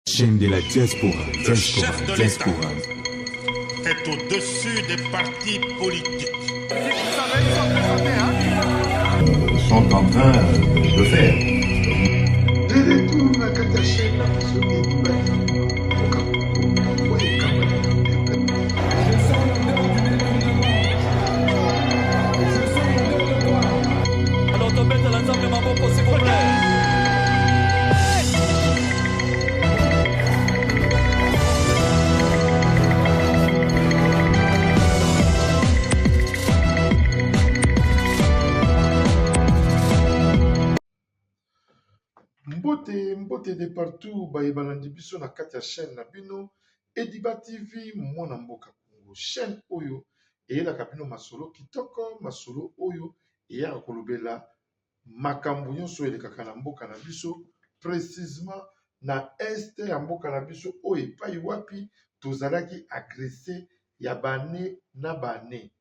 Chaîne de la diaspora, Le chef de l'État est au-dessus des partis politiques. Sont en train de faire. Alors topete l'ensemble maboko s'il vous plaît. Mbote de partout bayebalandi biso na kati ya chaîne na bino Ediba TV mwana mboka Congo chaîne oyo eyelaka bino masolo kitoko masolo oyo eyaka kolobela makambo nyonso elekaka na mboka na biso précisément na este ya mboka na biso oyo epai wapi tozalaki agressé ya bane na bane.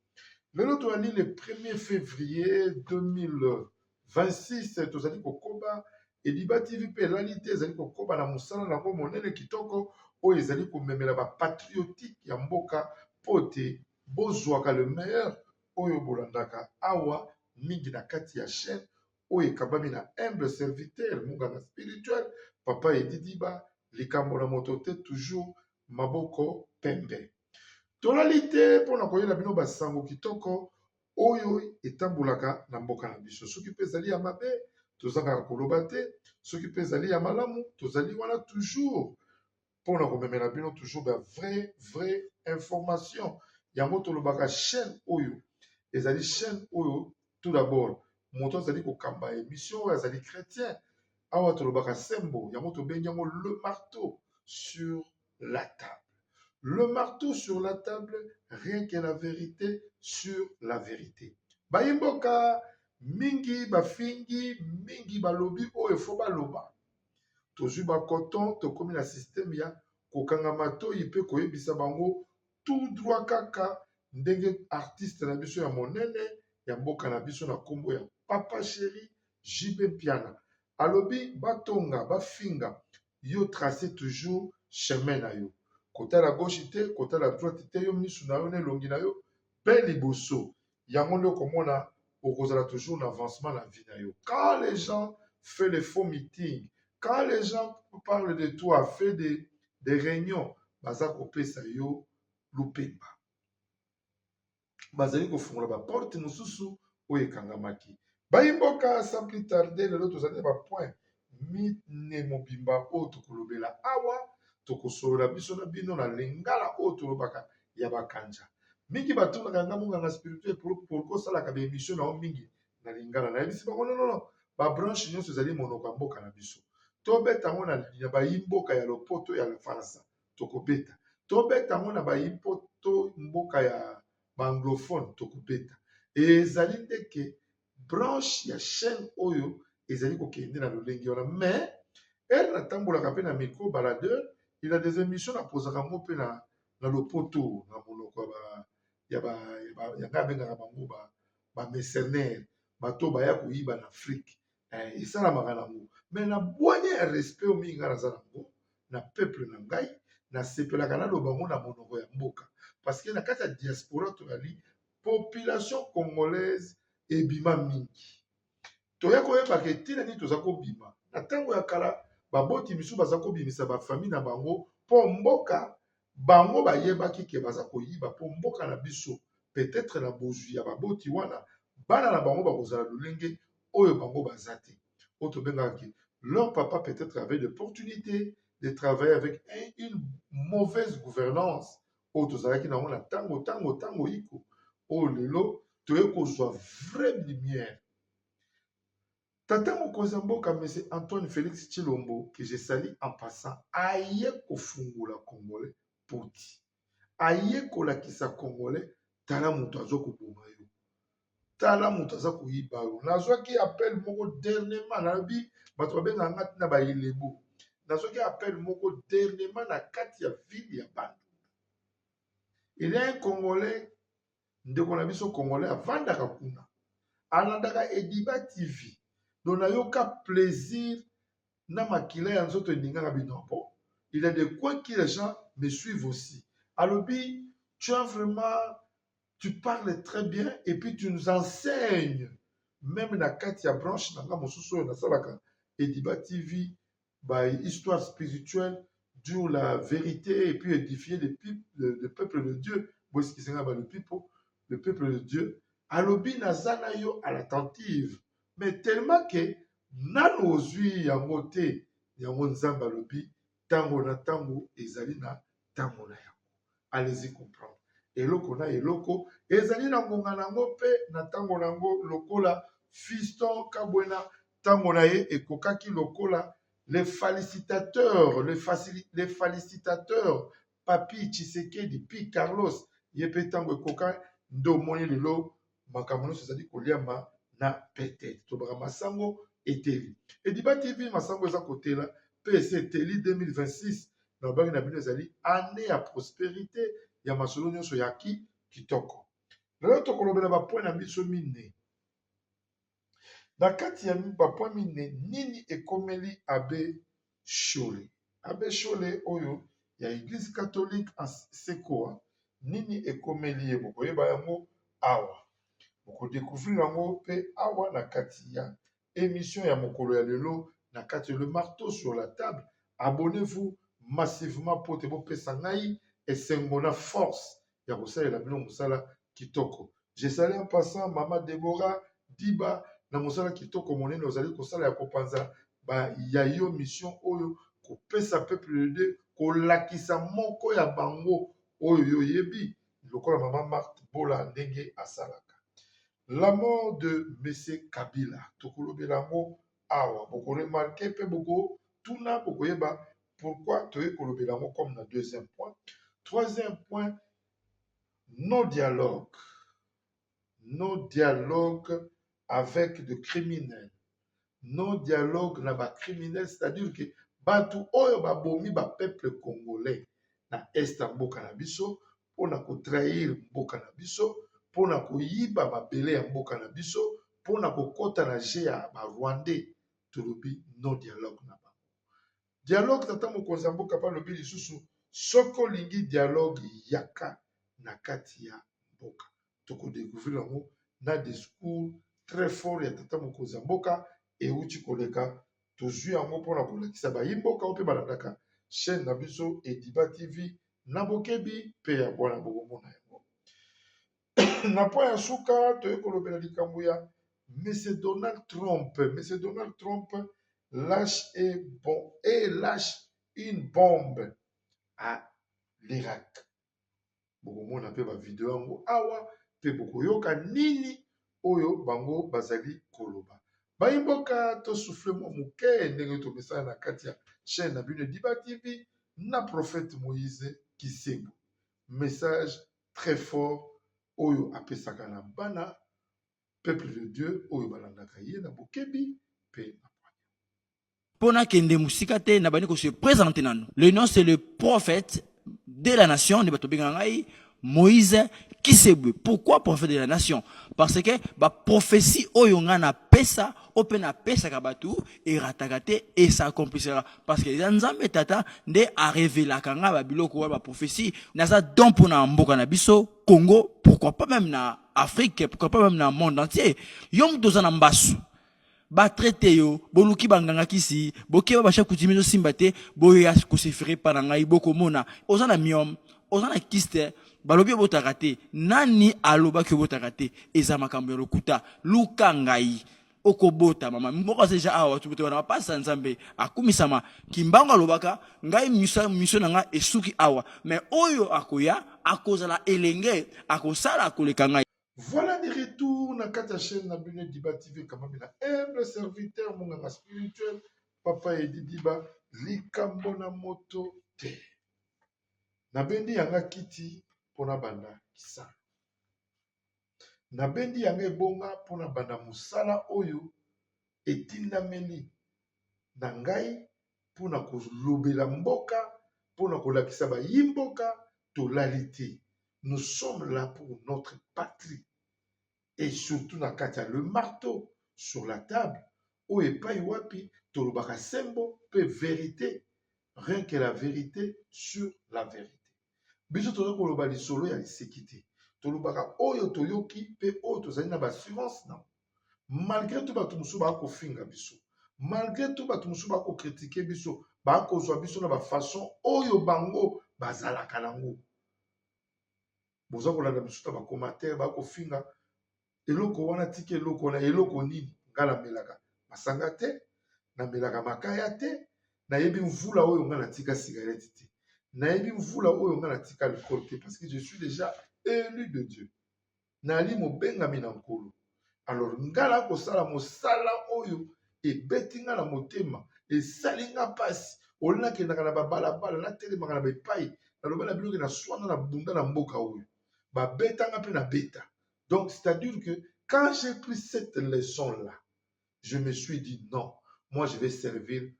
Lelo toali le 1er février 2026 tozali kokoba Ediba TV pe elali te ezali kokoba na mosala nango monene kitoko oyo ezali komemela bapatriotique ya mboka po te bozwaka le meilleur oyo bolandaka awa mingi na kati ya chaîne oyo ekambami na humble serviteur munganga spirituel papa Edidiba likambo na moto te toujours maboko pembe. Tolali te mpona koyela bino basango kitoko oyo etambolaka na mboka na biso soki mpe ezali ya mabe tozangaka koloba te soki mpe ezali ya malamu tozali wana toujours mpona komemela bino toujours ba vrai information yango tolobaka chaîne oyo ezali chaîne oyo tout d'abord moto azali kokamba émission oyo azali chrétien awa tolobaka sembo yango tobengi yango le marteau sur la table. Le marteau sur la table, rien que la vérité sur la vérité. Bayimboka, mingi bafingi, mingi balobi, o efo baloba. Tozu ba coton, to komi na système ya, kokanga mato, yipe koyebisa bango, tout droit kaka, ndenge artiste na biso ya monene, ya mboka na biso na kombo ya Papa Chéri, Jibe Piana. Alobi, batonga, bafinga, yo tracé toujours chemin na yo. Côté la gauche te, côté la droite te, yo misu na yo ne longi na yo, pe liboso. Yango nde komona okozala toujours en avancement na vie na yo. Quand les gens font les faux meetings, quand les gens parlent de toi, fait des réunions, baza kopesa yo lupemba. Bazali kofungola ba porte mosusu oyo ekangamaki. Bayimboka sans plus tarder lelo tozali ba point mine mobimba oyo tokolobela awa tokosolola biso na bino na lingala oyo tolobaka ya bakanja mingi batungaka nga monganga spirituel pour kosalaka baémission na yo mingi na lingala nayebisi bango nonono babranche nyonso ezali monoko ya mboka na biso tobeta yango na bayimboka ya lopoto ya faransa tokobeta tobeta yango na bayimpoto mboka ya baanglophone tokobeta ezali ndeke branche ya chaîne oyo ezali kokende na lolenge wana mais ere natambolaka mpe na micro baladeur il a des émissions na posaka ngo mpe na lopoto na monoko ya nga abengaka bango bamercenaire bato baya koyiba na afrique esalamaka nango mais na bwanya ya respect oyo mingi nga naza nango na peuple na ngai nasepelaka naloba ngo na monoko ya mboka parce que na kati ya diaspora tozali population congolaise ebima mingi toya koyebaka etina nini toza kobima na ntango ya kala baboti misu baza kobimisa bafamille na bango mpo mboka bango bayebaki ke baza koyiba mpo mboka na biso peut-être na bozwi ya baboti wana bana na bango bakozala lolenge oyo bango baza te oyo tobengaka ke leur papa peut-être avait l'opportunité de travailler avec une mauvaise gouvernance oyo tozalaki nango na ntango iko oyo lelo toye kozwa vraie lumière. Tata mokonzi ya mboka M. Antoine Félix Tshilombo que je salue en passant aye kofungula congolais poti aye kolakisa congolais tala moto aza koboma yo tala moto aza koyiba yo nazwaki appel moko dernièrement nalobi bato babengaka nga ntina bayelebo nazwaki appel moko dernièrement na kati ya ville ya Bandundu. Il y a un congolais ndeko na biso congolais avandaka kuna alandaka Ediba TV donc nayoka plaisir na makila ya nzoto eningaka bino mpo il y a des coins qui les gens me suivent aussi. Alobi, tu parles très bien et puis tu nous enseignes. Même na Katia branche, na Mosuso, na Salaka, Ediba TV, histoire spirituelle, dire la vérité et puis édifier le peuple de Dieu. Le peuple de Dieu. Alobi nazana yo à l'attentive. Mais tellement que nano ozui yango te, yango nzamba alobi, tango na tango ezali na tango na yango. Allez-y comprendre. Eloko na eloko, ezali na ngonga nango pe na tango nango lokola fiston kabwena tango na ye ekokaki lokola les félicitateurs Papi Tshisekedi Pi Carlos yepe tango ekoka ndo moni lelo makambo nyonso ezali koliama na peut-être tobaka masango eteli Ediba TV masango eza kotela pe ese eteli 2026 na bangi na bino ezali année ya prospérité ya masolo nyonso ya kitoko lelo tokolobela bapoint na biso mine na kati ya bapoint mine nini ekomeli abe Shole abe Shole oyo ya église catholique en Sekoa nini ekomeli ye bokoyeba yango awa bokodécouvrir yango pe awa na kati ya émission ya mokolo ya lelo na kati le marteau sur la table abonnez-vous massivement po te bopesa ngai esengo na force ya kosalela bino mosala kitoko je salue en passant mama Deborah Diba na mosala kitoko monene ozali kosala ya kopanza ya yo mission oyo kopesa peuple de kolakisa moko ya bango oyo yoyebi lokola mama Marthe Bola ndenge asalaka la mort de M. Kabila tokolobela yango awa bokoremarke pe boko tuna bokoyeba pourquoi toye kolobela yango comme na deuxième point troisième point nos dialogues avec de criminels nos dialogues na ba criminels c'est-à-dire que batu oyo babomi ba peuple congolais na est ya mboka na biso pona ko trahir mboka na biso pona koyiba mabele ya mboka na biso pona kokota na je ya ba rwandais tolobi no dialogue na bango dialogue tata mokonzi ya mboka pa lobi lisusu soko lingi dialogue yaka na kati ya mboka tokodécouvrir yango na discours très fort ya tata mokonzi ya mboka euti koleka tozwi yango mpona kolakisa bayimboka oyo mpe balandaka chaîne na biso Ediba TV na bokebi mpe ya bwana bokomona yango na point ya suka toye kolobela likambo ya M. Donald Trump lâche une bombe à l'Irak bokomona mpe bavideo yango awa mpe bokoyoka nini oyo bango bazali koloba bayimboka tosouffle mwa moke ndenge tomesana na kati ya chaîne na bino Ediba TV na prophète Moïse Kisembo message très fort oyo apesaka na bana peuple de Dieu oyo balandaka ye na bokebi pe pona kende musika te na bani ko se présenter nanu le nom c'est le prophète de la nation de batobenga ngai Moïse Kisembo. Pourquoi prophète de la nation? Parce que ba prophétie oyo nga na pesa opena pesa kabatu et ratakate et ça accomplira parce que nzambe tata nde a révélé kanga ba biloko ba prophétie na ça don pona mboka na biso Congo, pourquoi pas même na Afrique, pourquoi pas même na monde entier. Yom dozana mbasu ba traité yo boluki banganga kisi bokeba ba chakuti simbate boya kosifiri pa ngai bokomona ozana miom ozana kiste balobi botakate nani aloba ke botakate eza makambo ya lokuta luka ngai okobota mama mboka seja awa tubote wana pasa nzambe akumisama kimbango alobaka ngai mission nanga esuki awa mais oyo akoya akozala elenge akosala koleka ngai. Voilà des retours na kata chaîne na bino Ediba TV kama mina humble serviteur monganga spirituel papa Ediba likambo na moto te nabendi yanga kiti pona banda kisala nabendi yanga ebonga pona banda musala oyo etindameli na ngai pona kolobela mboka pona kolakisa bayimboka tolali te. Nous sommes là pour notre patrie. Et surtout, le marteau sur la table, où est pas wapi, tolobaka sembo, pe vérité. rien que la vérité sur la vérité. Biso toza koloba lisolo ya lisekite. Tolobaka oyo toyoki pe oyo tozali na bassurance na. Malgré tout bato musu bakofinga biso. Malgré tout bato musu bakokritike biso, bakozwa biso na bafaçon oyo bango bazalaka nango. Boza kolanda biso na bakomatere bakofinga eloko wana tike eloko na eloko nini ngala melaka masanga te na melaka makaya te na yebi mvula oyo ngala tika cigarette te na yebi mvula oyo ngala tika alcool te parce que je suis déjà élu de Dieu nali mobengami na nkolo. Alors ngala kosala mosala oyo ebeti nga na motema esali nga pasi olinakendaka na babalabala natelemaka na bepai naloba na biloki na swana na bunda na mboka oyo babetanga mpe na beta. Donc c'est-à-dire que quand j'ai pris cette leçon-là, je me suis dit non, moi je vais servir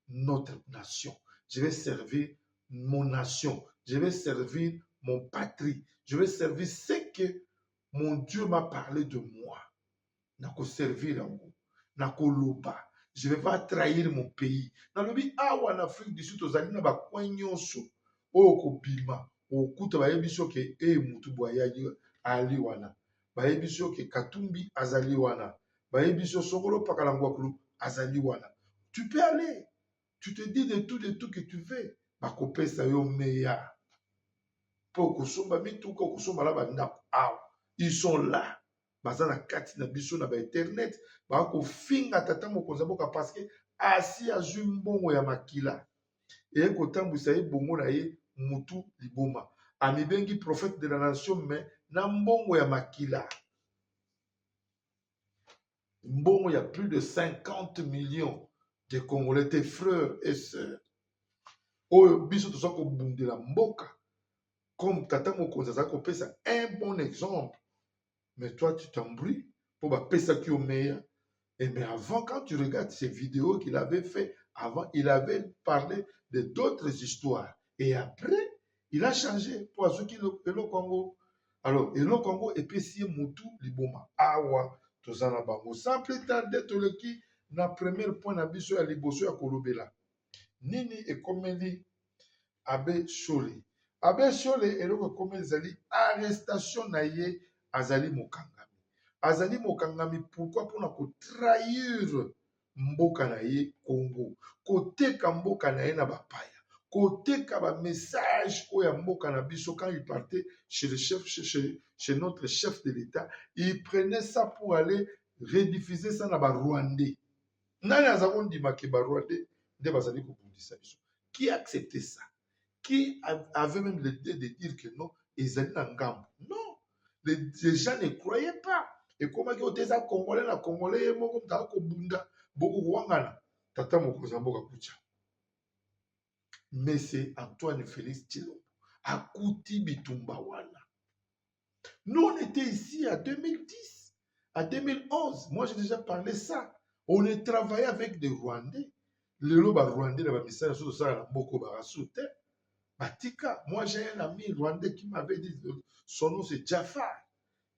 notre nation, je vais servir mon nation, je vais servir mon patrie, je vais servir ce que mon Dieu m'a parlé de moi. Nako servir yango, nako loba, je ne vais pas trahir mon pays. Nalobi awa en Afrique du Sud ozali na bakwa nyonso oyo kobima okuta bayebi soki mutu boyayi ali wana. Bayebi soki Katumbi azali wana. Bayebi soki Songolo Pakalangwakulu azali wana. Tu peux aller. Tu te dis de tout que tu veux. Bakopesa yo meya. Po kusomba mituka kusomba la bandako. Ils sont là. Bazana kati na biso na ba internet. Bako finga tata mokonza boka parce que asi azwi mbongo ya makila. Et kotambwisa ye bongo na ye mutu liboma. Amibengi prophète de la nation mais na mbongo ya makila. Mbongo ya plus de 50 millions de Congolais, tes frères et sœurs. Oyo biso toza ko bundela mboka. Comme tata mokonza za ko pesa un bon exemple. Mais toi tu t'embrouilles pour ba pesa ki o meilleur. Et mais avant quand tu regardes ces vidéos qu'il avait fait avant, il avait parlé de d'autres histoires. Et après il a changé pour azuki le Congo. Alors, et le Congo est payé mutu liboma. Awa, tozana bango. Sans plus tarder, toleki na premier point na biso ya liboso ya kolobela. Nini ekomeli Abbé Chole. Abbé Chole eloko ekomeli zali arrestation na ye azali mokangami. Azali mokangami pourquoi pour na ko trahir mboka na ye Congo. Koteka mboka na ye na bapaya. Côté kaba message oya mboka na biso quand il partait chez le chef chez notre chef de l'État, il prenait ça pour aller rediffuser ça na ba Rwandais. Nani azako ndima ke ba Rwandais de bazali ko bundisa biso. Qui acceptait ça? Qui avait même l'idée de dire que non, ils allaient en gambe. Non, les gens ne croyaient pas. Et comment que oteza congolais na congolais moko mta ko bunda boko wangana tata mokoza mboka kucha. Mais c'est Antoine Félix Tshilombo. Akuti Bitumba wana. Nous, on était ici à 2010, à 2011. Moi, j'ai déjà parlé ça. On a travaillé avec des Rwandais. Les Rwandais, les message sur ça, la Mboko Barasute. Batika, moi, j'ai un ami Rwandais qui m'avait dit, son nom c'est Jafar.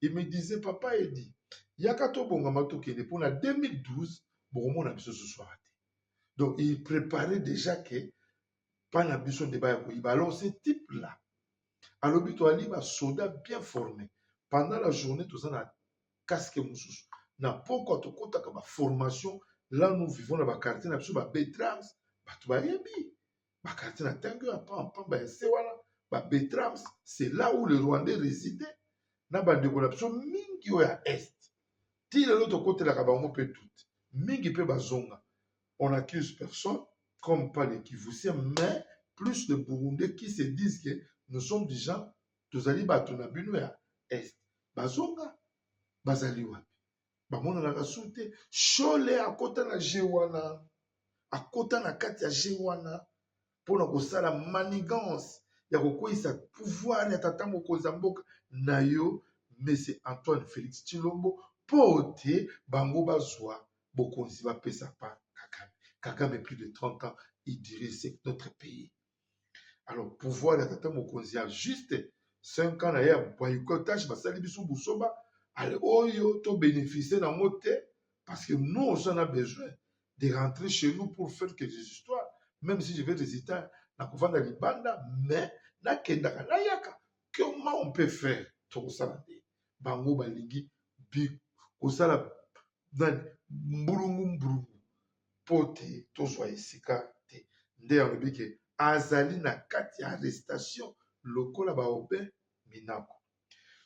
Il me disait, papa, il dit, Yakato Bongamato Kene, pour la 2012, bon, on a besoin ce soir. Donc, il préparait déjà que pas na biso de ba koyiba. Alors ce type là alobi to ali ba soldat bien formé pendant la journée tout ça na casque mususu na poko to kota ka ba formation là nous vivons dans ba quartier na biso ba Betrams ba to ba yebi ba quartier na tango pa ba se wala ba Betrams c'est là où les Rwandais résidaient na ba ndeko na biso mingi o ya est ti le to côté la ka bango pe tout mingi pe bazonga on accuse personne comme pas les Kivusiens, mais plus de Burundais qui se disent que nous sommes des gens, tous allés battre bino ya est. Bazonga, bazali wapi. Bamona na kasute, Chole a kota na jewana, a kota na kati ya jewana, pour na kosala manigance, ya kokoisa pouvoir ya tata mokonza mboka na yo, mais c'est Antoine Félix Tshilombo, pote bango bazwa, bokonzi ba pesa pa Kagame. Kagame, plus de 30 ans, il dirige notre pays. Alors, pouvoir de Tata Mokonzi a juste 5 ans, il y a boycottage, basali biso busoba, allez, oyo, to bénéficier dans mon thé, parce que nous, on a besoin de rentrer chez nous pour faire quelques histoires. même si je vais résister na kovanda libanda, mais nakendaka nayaka. Comment on peut faire tokosala te bango balingi bi kosala nani mbulungu pote tozwa esika te nde alobi ke azali na kati ya arrestation lokola baobe minako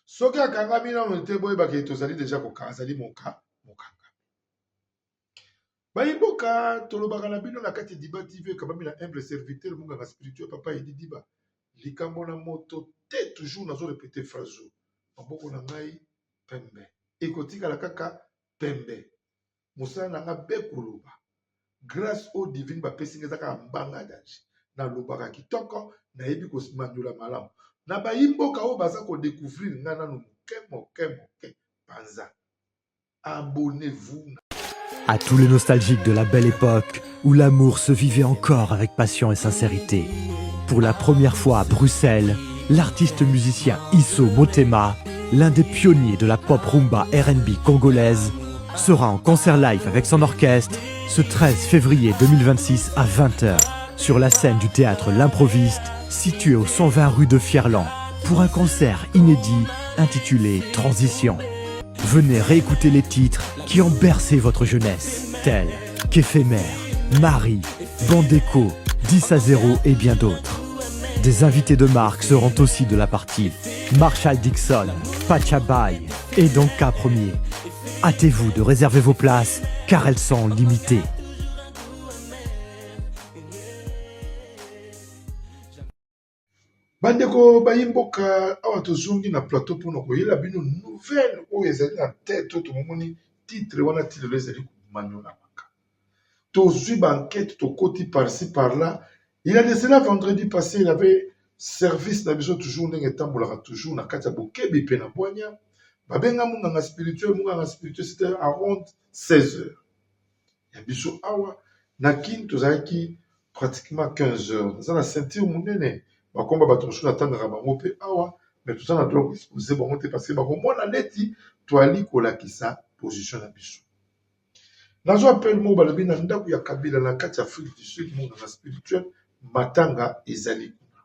soki akangami nano te boyebaka tozali deja koka azali mokanga bayimboka tolobaka na bino na kati ya Diba TV ekabami na humble serviteur monganga spirituel papa Edi Diba likambo na moto te toujours nazo répéter phrase maboko na ngai pembe ekotikala kaka pembe mosala na nga be koloba grâce au divine bapesi nga ezaka mbanga danger nalobaka kitoko nayebi komandola malamu na bayimboka oyo baza kodécouvrir nga nanu moke panza abonnez-vous. À tous les nostalgiques de la belle époque où l'amour se vivait encore avec passion et sincérité. Pour la première fois à Bruxelles, l'artiste musicien Isso Motema, l'un des pionniers de la pop rumba R&B congolaise, sera en concert live avec son orchestre ce 13 février 2026 à 20h sur la scène du théâtre L'Improviste situé au 120 rue de Fierland pour un concert inédit intitulé Transition. Venez réécouter les titres qui ont bercé votre jeunesse, tels qu'Éphémère, Marie, Bandeko, 10 à 0 et bien d'autres. Des invités de marque seront aussi de la partie. Marshall Dixon, Pachabay et Donka Premier. Hâtez-vous de réserver vos places car elles sont limitées. Bandeko bayimboka awa tozongi na plateau mpona koyela bino nouvelle oyo ezali na tête oyo tomomoni titre wana titre ezali komanyolamaka tozwi banquête tokoti par-ci par-là. Il a de cela vendredi passé il avait service na biso toujours ndenge etambolaka toujours na kati ya bokebi mpe na bwanya babenga monganga spirituel c'était around 16h ya biso awa na kini tozalaki pratiquement 15h naza na ceinture monene bakomba bato mosusu natangaka bango mpe awa mais toza na droit koexpose bango te parce que bakomona neti toali kolakisa position na biso nazwa appel moko balobi na ndako ya kabila na kati ya Afrique du Sud monganga spirituel matanga ezali kuna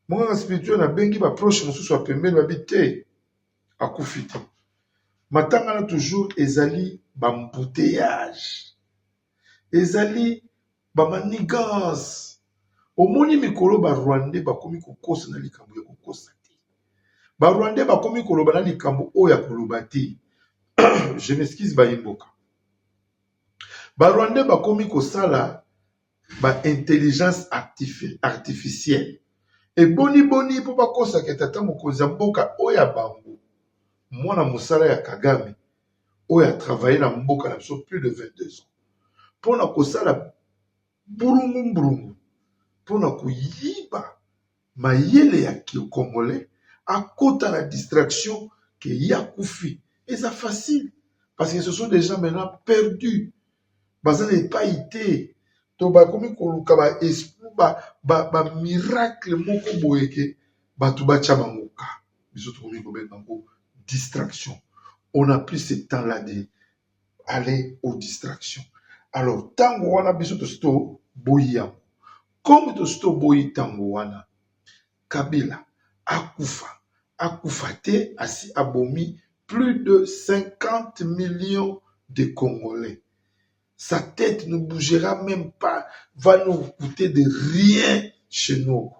monganga spirituel nabengi baproche mosusu ya pembeni babi te akufi te matanga na toujours ezali bambouteillage ezali bamanigance omoni mikolo barwandais bakomi kokosa na likambo ya kokosa te barwandais bakomi koloba na likambo oyo ya koloba te je m'excuse bayimboka barwandais bakomi kosala intelligence artificielle eboni mpo bakosaka tata mokonzi ya mboka oyo ya bango mwana mosala ya Kagame oyo atravaille na mboka na biso plus de 22 ans mpona kosala mbulungu mpona koyiba mayele ya Congolais akota na distraction ke ya kufi eza facile parce que ce sont des gens maintenant perdus baza na epai te to bakomi koluka miracle moko boyeke bato batya bango ka biso tokomi kobenga yango distraction. On n'a plus ce temps-là d'aller aux distractions. Alors, tango wana biso to sto boya. Comme to sto boyi tango wana, Kabila akufa te asi abomi plus de 50 millions de Congolais. Sa tête ne bougera même pas, va nous coûter de rien chez nous.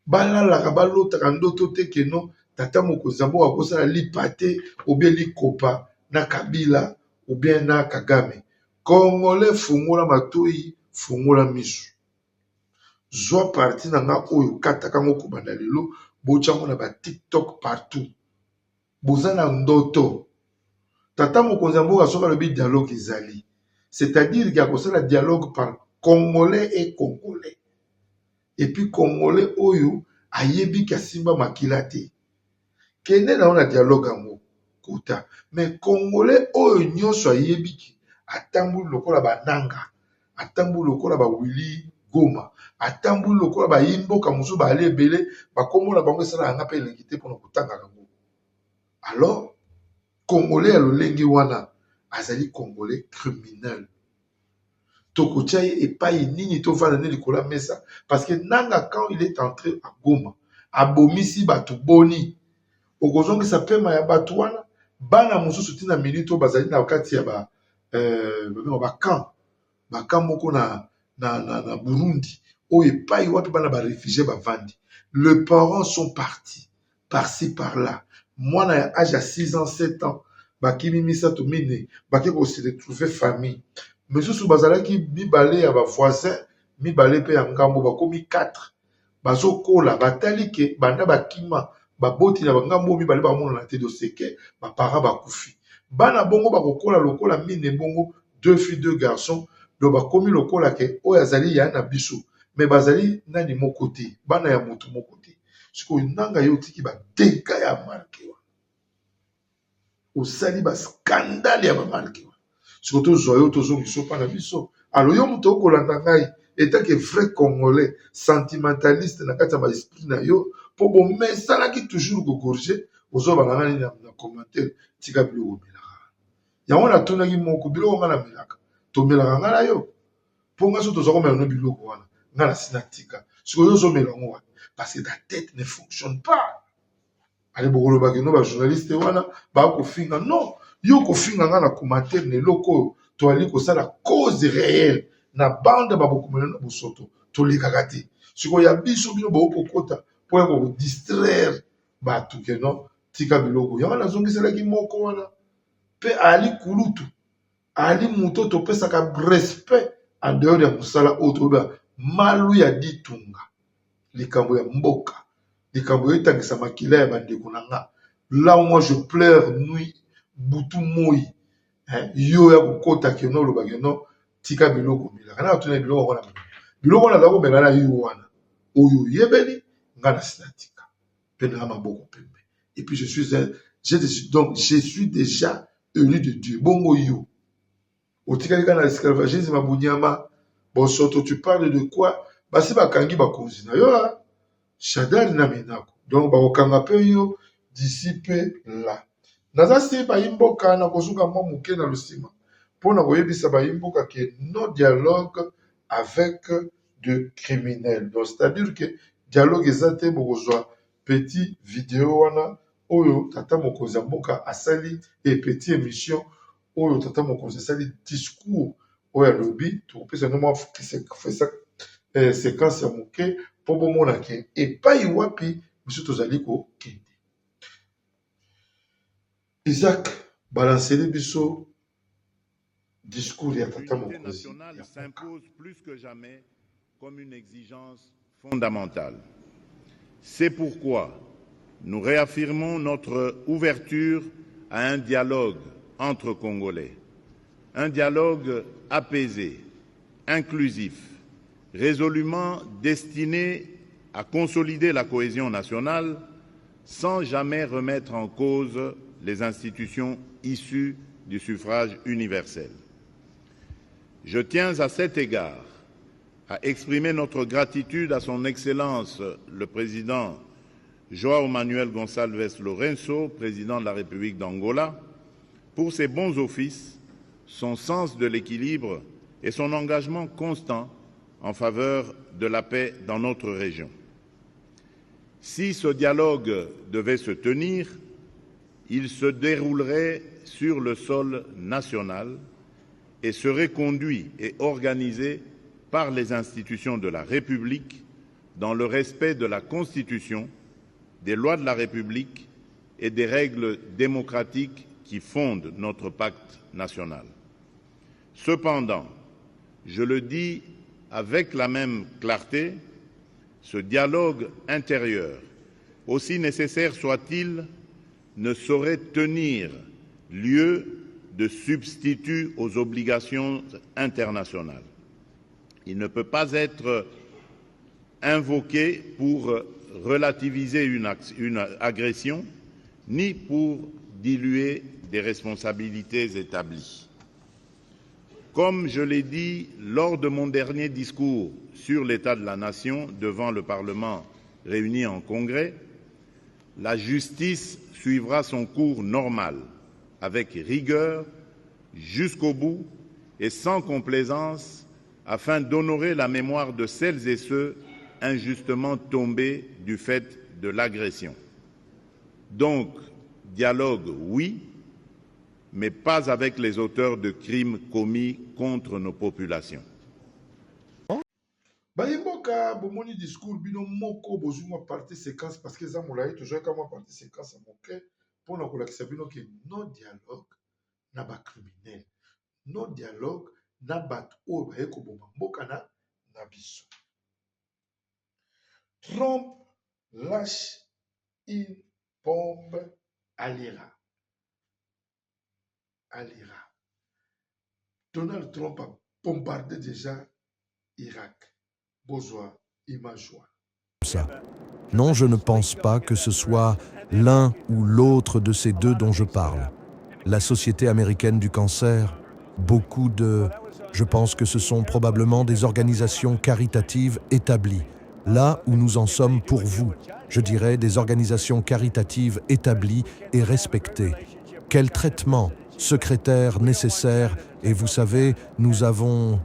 Balala balotaka ndoto te ke non tata mokonzi mboka akosala lipa te ou bien likopa na Kabila ou bien na Kagame. Congolais fungola matoi fungola misu. Zwa parti na nga oyo kataka ngo kobanda lelo bochango na ba TikTok partout. Bozana ndoto. Tata mokonzi mboka soka le bi dialogue ezali. C'est-à-dire qu'il y a kosala dialogue par Congolais et Congolais. Et puis Congolais oyo ayebi kasimba makila te. Kende na on dialogue amour kota. Mais Congolais oyo nyonso ayebi ki atambu lokola bananga, atambu lokola ba Willy Goma, atambu lokola ba Imboka musu ba ale belé ba komona bango sala nga pe lengité pour kotanga kango. Alors Congolais alolengi wana azali Congolais criminel. tokotia ye epai nini tovanda ne likolo ya mesa parce que nanga quand il est entré à Goma abomisi bato boni okozongisa pema ya bato wana bana mosusu tina minute oyo bazali na kati ya bakamp moko na Burundi oyo epai wapi bana baréfugie bavandi. Les parents sont partis par-ci par-là. Moi na âge à 6 ans 7 ans bakimi misato mine baki ko se retrouver famille mosusu bazalaki mibale ya bavoisin mibale pe ya ngambo bakomi 4 bazokola batali ke banda bakima baboti na bangambo mibale bamona na te doseke baparents bakufi bana bongo bakokola lokola mine bongo 2 filles 2 garçons do bakomi lokola ke oyo azali ya na biso mais bazali nani moko te bana ya moto moko te siko nanga yo tiki ba deka ya marke wa osali ba scandale ya ba marke wa siko to zoyo to zo biso pa na biso alo yo moto okolanda ngai étant que vrai congolais sentimentaliste na kati ya ba esprit na yo po bo mesala ki toujours ko gorger ozo ba ngani na commentaire tika bilo melaka yango na tonaki moko bilo ngana melaka to melaka ngana yo po ngaso to zo ko melano bilo ko wana ngana sinatika siko yo zo melango wana parce que ta tête ne fonctionne pas. Allez, beaucoup de journalistes wana ba ko finga non yo ko finga ngana commentaire ne loko to ali ko sala cause réelle na bande ba beaucoup na bosoto to likakati siko ya biso bino ba opokota po ya ko distraire ba tout que non tika biloko ya na zongisela ki moko wana pe ali kulutu ali muto to pesa ka respect en dehors ya musala auto ba malu ya ditunga likambo ya mboka likambo etangisa makila ya bandeko na nga là où moi je pleure nuit butu moi yo ya kokota keno lo bageno tika biloko mila kana tuna biloko wana biloko na dako mela na yo wana oyo yebeli ngana sinatika pena maboko pembe et puis je suis déjà élu de Dieu bongo yo otika kana esclavagisme abunyama bosoto tu parles de quoi basi bakangi bakonzi na yo Shadari na minako. Donc, bakokanga pe yo d'ici pe là. Naza si ba imboka na kozuka mwa muke na lusima. Pona koyebisa ba imboka ke no dialogue avec de criminels. Donc, c'est-à-dire que dialogue ezate bokozwa petit vidéo wana oyo tata mokonzi ya mboka asali et petit émission oyo tata mokonzi asali discours oyo alobi tokopesa no mwa séquence ya muke po bomona ke epai wapi biso tozali kokende. Isaac balanceli biso discours ya tata mokonzi s'impose plus que jamais comme une exigence fondamentale. C'est pourquoi nous réaffirmons notre ouverture à un dialogue entre Congolais, un dialogue apaisé, inclusif, résolument destiné à consolider la cohésion nationale sans jamais remettre en cause les institutions issues du suffrage universel. Je tiens à cet égard à exprimer notre gratitude à son Excellence le Président João Manuel Gonçalves Lourenço, Président de la République d'Angola, pour ses bons offices, son sens de l'équilibre et son engagement constant en faveur de la paix dans notre région. Si ce dialogue devait se tenir, il se déroulerait sur le sol national et serait conduit et organisé par les institutions de la République dans le respect de la Constitution, des lois de la République et des règles démocratiques qui fondent notre pacte national. Cependant, je le dis avec la même clarté, ce dialogue intérieur, aussi nécessaire soit-il, ne saurait tenir lieu de substitut aux obligations internationales. Il ne peut pas être invoqué pour relativiser une agression, ni pour diluer des responsabilités établies. Comme je l'ai dit lors de mon dernier discours sur l'état de la nation devant le Parlement réuni en congrès, la justice suivra son cours normal, avec rigueur, jusqu'au bout et sans complaisance, afin d'honorer la mémoire de celles et ceux injustement tombés du fait de l'agression. Donc, dialogue, oui, mais pas avec les auteurs de crimes commis contre nos populations. Bayemboka bomoni discours bino moko bozuma partie séquence parce que za molai toujours kama partie séquence moke pona kolakisa bino ke non dialogue na ba criminel, non dialogue na bat o baye ko bomba mboka na biso. Trump lâche une bombe à l'Iran. Donald Trump a bombardé déjà Irak. Bozoa, Imajoa. Ça. Non, je ne pense pas que ce soit l'un ou l'autre de ces deux dont je parle. La Société américaine du cancer, je pense que ce sont probablement des organisations caritatives établies. Là où nous en sommes pour vous, je dirais des organisations caritatives établies et respectées. Quel traitement secrétaire nécessaire, et vous savez, nous avons...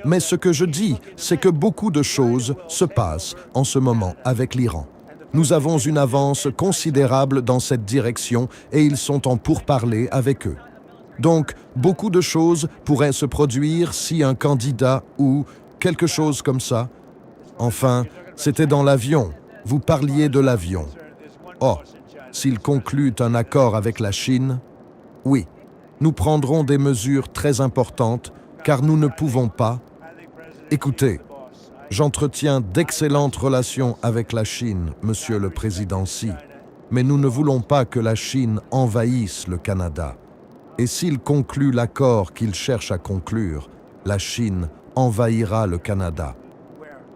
Mais ce que je dis, c'est que beaucoup de choses se passent en ce moment avec l'Iran. Nous avons une avance considérable dans cette direction et ils sont en pourparlers avec eux. Donc, beaucoup de choses pourraient se produire si un candidat ou quelque chose comme ça... Enfin, c'était dans l'avion. Vous parliez de l'avion. Oh, s'il conclut un accord avec la Chine, oui, nous prendrons des mesures très importantes car nous ne pouvons pas... Écoutez, j'entretiens d'excellentes relations avec la Chine, Monsieur le Président Xi, mais nous ne voulons pas que la Chine envahisse le Canada. Et s'il conclut l'accord qu'il cherche à conclure, la Chine envahira le Canada.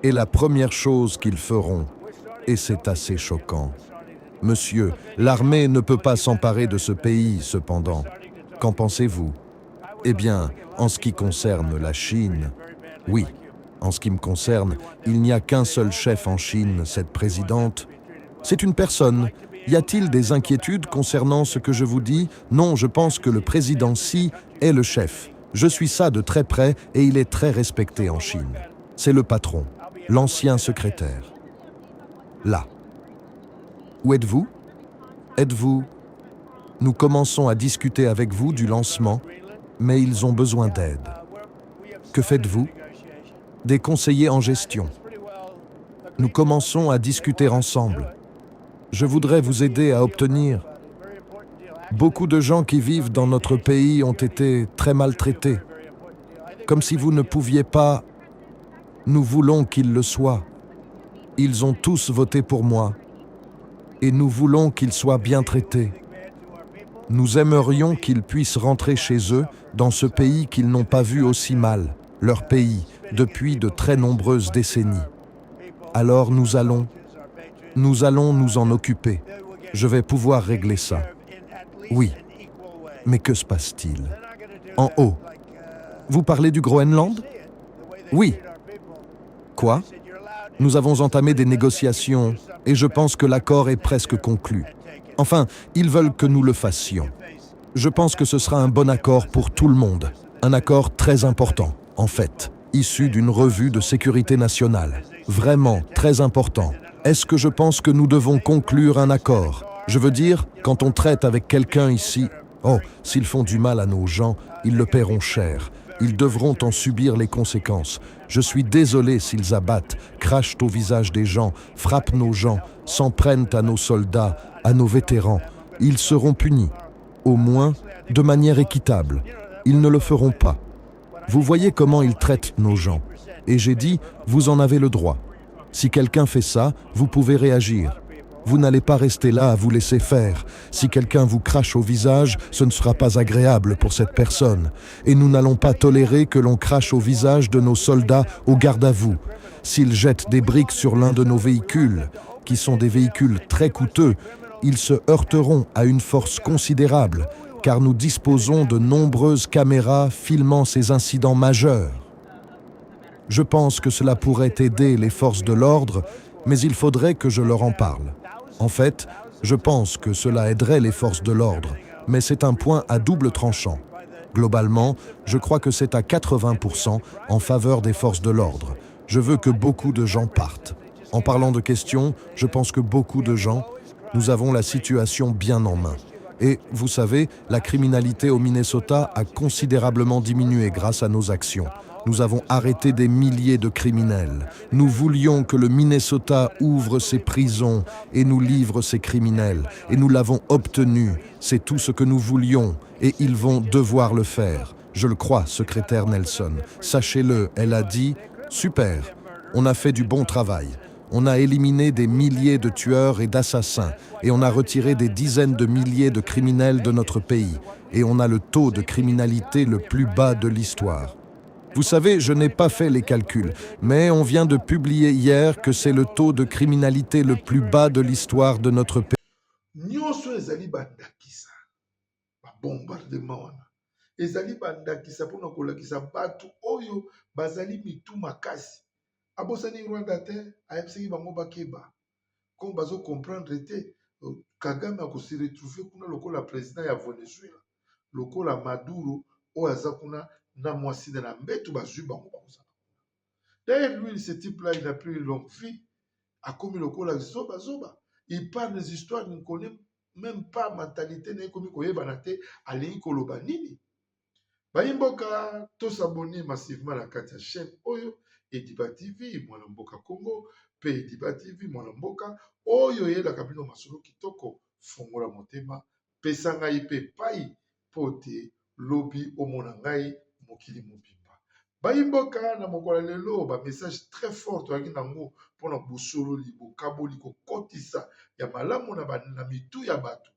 Et la première chose qu'ils feront, et c'est assez choquant, Monsieur, l'armée ne peut pas s'emparer de ce pays, cependant. Qu'en pensez-vous? Eh bien, en ce qui concerne la Chine, oui. En ce qui me concerne, il n'y a qu'un seul chef en Chine, cette présidente. C'est une personne. Y a-t-il des inquiétudes concernant ce que je vous dis? Non, je pense que le président Xi est le chef. Je suis ça de très près et il est très respecté en Chine. C'est le patron, l'ancien secrétaire. Là. Où êtes-vous? Êtes-vous? Nous commençons à discuter avec vous du lancement, mais ils ont besoin d'aide. Que faites-vous? Des conseillers en gestion. Nous commençons à discuter ensemble. Je voudrais vous aider à obtenir. Beaucoup de gens qui vivent dans notre pays ont été très maltraités. Comme si vous ne pouviez pas... Nous voulons qu'ils le soient. Ils ont tous voté pour moi. Et nous voulons qu'ils soient bien traités. Nous aimerions qu'ils puissent rentrer chez eux, dans ce pays qu'ils n'ont pas vu aussi mal, leur pays, depuis de très nombreuses décennies. Alors nous allons nous en occuper. Je vais pouvoir régler ça. Oui. Mais que se passe-t-il? En haut. Vous parlez du Groenland? Oui. Quoi? Nous avons entamé des négociations et je pense que l'accord est presque conclu. Enfin, ils veulent que nous le fassions. Je pense que ce sera un bon accord pour tout le monde. Un accord très important, en fait, issu d'une revue de sécurité nationale. Vraiment très important. Est-ce que je pense que nous devons conclure un accord? Je veux dire, quand on traite avec quelqu'un ici, oh, s'ils font du mal à nos gens, ils le paieront cher. Ils devront en subir les conséquences. Je suis désolé s'ils abattent, crachent au visage des gens, frappent nos gens, s'en prennent à nos soldats, à nos vétérans. Ils seront punis. Au moins, de manière équitable. Ils ne le feront pas. Vous voyez comment ils traitent nos gens. Et j'ai dit, vous en avez le droit. Si quelqu'un fait ça, vous pouvez réagir. Vous n'allez pas rester là à vous laisser faire. Si quelqu'un vous crache au visage, ce ne sera pas agréable pour cette personne. Et nous n'allons pas tolérer que l'on crache au visage de nos soldats au garde à vous. S'ils jettent des briques sur l'un de nos véhicules, qui sont des véhicules très coûteux, ils se heurteront à une force considérable, car nous disposons de nombreuses caméras filmant ces incidents majeurs. Je pense que cela pourrait aider les forces de l'ordre, mais il faudrait que je leur en parle. En fait, je pense que cela aiderait les forces de l'ordre, mais c'est un point à double tranchant. Globalement, je crois que c'est à 80% en faveur des forces de l'ordre. Je veux que beaucoup de gens partent. En parlant de questions, je pense que beaucoup de gens, nous avons la situation bien en main. Et vous savez, la criminalité au Minnesota a considérablement diminué grâce à nos actions. Nous avons arrêté des milliers de criminels. Nous voulions que le Minnesota ouvre ses prisons et nous livre ses criminels. Et nous l'avons obtenu. C'est tout ce que nous voulions. Et ils vont devoir le faire. Je le crois, secrétaire Nelson. Sachez-le, elle a dit « Super, on a fait du bon travail. On a éliminé des milliers de tueurs et d'assassins. Et on a retiré des dizaines de milliers de criminels de notre pays. Et on a le taux de criminalité le plus bas de l'histoire. » Vous savez, je n'ai pas fait les calculs, mais on vient de publier hier que c'est le taux de criminalité le plus bas de l'histoire de notre pays. Nyonso ezali bandakisa bombardement wana ezali bandakisa mpona kolakisa bato oyo bazali mitu makasi abosani Rwanda te ayebisaki bango bakeba comme bazokomprendre te Kagame akosi retrouve kuna lokola président ya Venezuela lokola Maduro oyo aza kuna na mwasi na mbetu bazwi bango bakozala. D'ailleurs, lui, ce type-là, il a pris une longue vie. A commis le coup, zoba. Il parle des histoires, il ne connaît même pas la mentalité, n'est comme il banate, allez, kolobanini. Baimboka, tous abonnés massivement à la Katia chaîne Oyo, Ediba TV, Mwanamboka Congo, Pe Ediba TV, Mwanamboka, Oyo, la cabine Masolo Kitoko, Fongola Motema, Pesanga Ipe Pai, Pote, Lobby, Omonangai, Mokili Mobimba. Baimboka na mokola lelo ba message très fort to akina ngo pona busolo libo kaboli ko kotisa ya malamu na mitu ya bato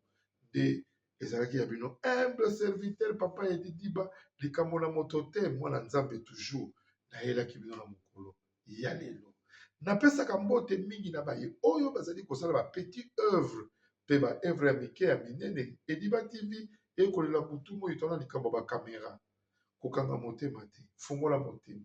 de ezalaki ya bino humble serviteur papa Edi Diba likambo na moto te mwana nzambe toujours na yela ki bino na mokolo ya lelo na pesa ka mbote mingi na baye oyo bazali kosala ba petit œuvre pe ba œuvre ya mike ya minene Ediba TV ekolela butumo itona likambo ba caméra kokanga motema te fungola motema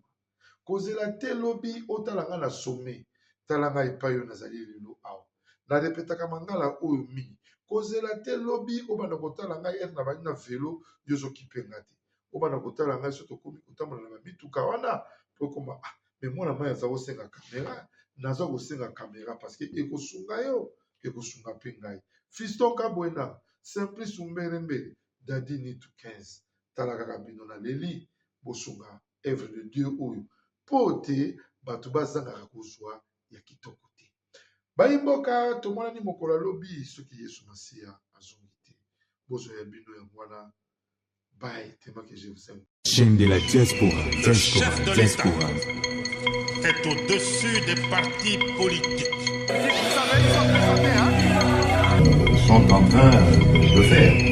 kozela te lobi otalanga na sommet talanga epai oyo nazali lelo awa na repetaka mangala oyo mingi kozela te lobi obanda kotala ngai ere na bani na velo yozokipenga te obanda kotala ngai so tokomi kotambola na bamituka wana po ekoma me mwana mai aza kosenga kamera naza kosenga kamera parceke ekosunga yo ekosunga mpe ngai Fiston Kabwena Simplice Umberembere Dadi Nitu 15 tala kaka bino na leli bosunga œuvre de Dieu oyo pote bato bazangaka kozwa ya kitoko te bayimboka tomonani mokolo lobi soki Yesu Masiya azongi te bozwa ya bino ya wana bye tema que je vous aime. Chaîne de la diaspora. Le chef de l'État est au-dessus des partis politiques. Sont en train de faire.